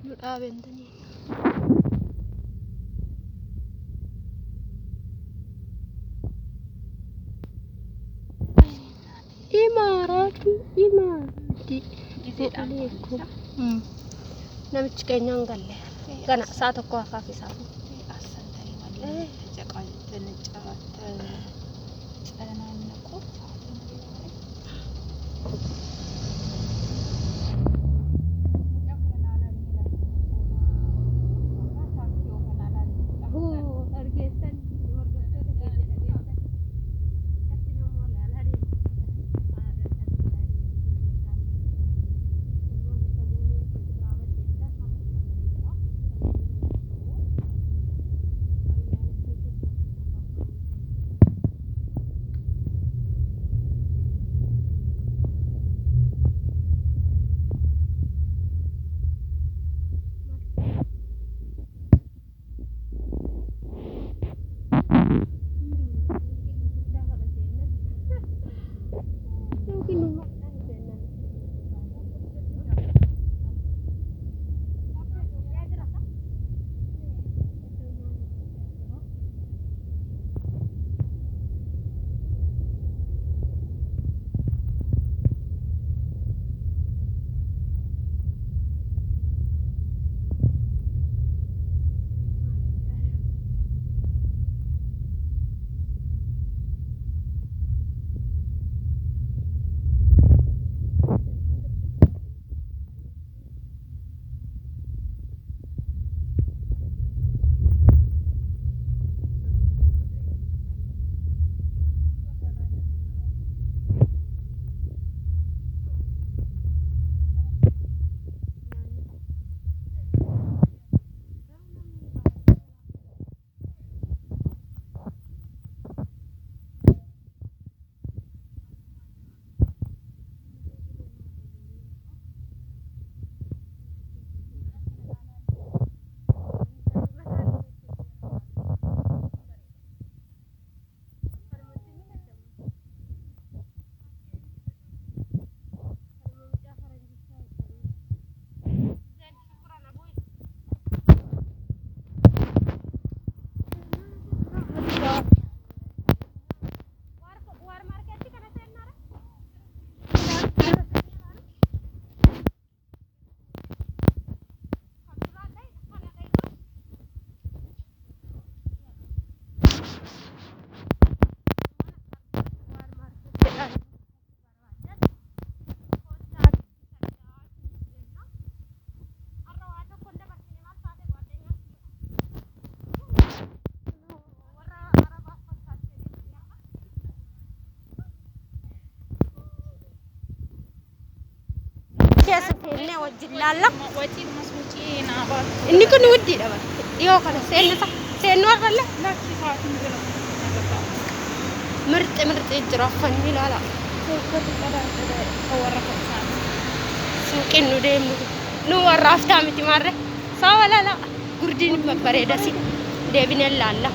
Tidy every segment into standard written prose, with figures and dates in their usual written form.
Dhaabentanii. Imaarati gizeedhaan namichi keenyaan galle gana isaa tokko hafaaf isaa asantanii malee jaqaatan calanaan naqu Ini wajib lalak. wajib masuci nabar Ini kan wadi dah. Dia kan senor kan lah. laki saatin jira Merte jerafan ni lala. Mungkin udah nu waraf tahu mesti marah. Sawa lala. Gurdin bereda sih. Dia bina lala.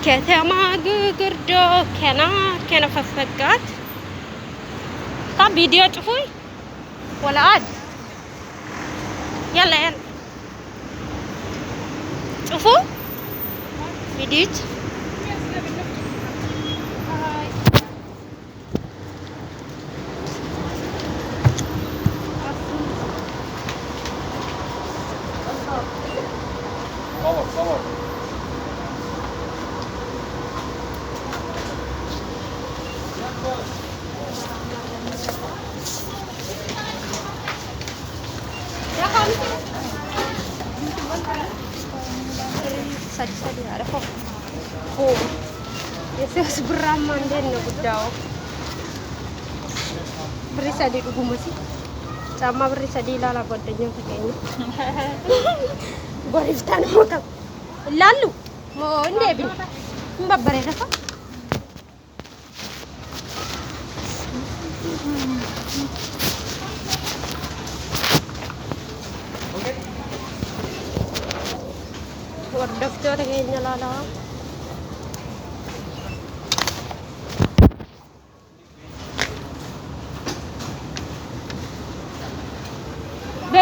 Ketema gurdo kena fasfagat. Tak video cuy. Wala ad. Yalla. Cufu? Video. Power. Sadi ada kok. Oh. Ya saya beraman den budau. Beri sadi ku masih. Sama beri sadi lala godenya kayaknya. Boristan muka. Lalu mau ndebin. Mbak barera kok. Dokter kayaknya lala.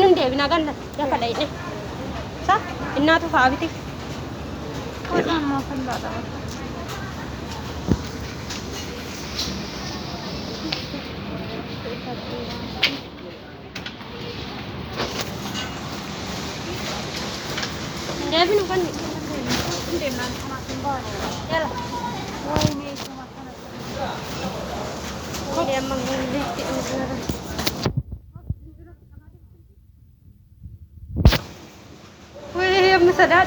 nun deebina galla lafa dhayne sa innaatu fa'aa biti Walaammoo kan laata. deebinu kan Deemnaan kanaatiin baay'ee. yala Wayinee cuma kana. ini emang litti wih yang sedap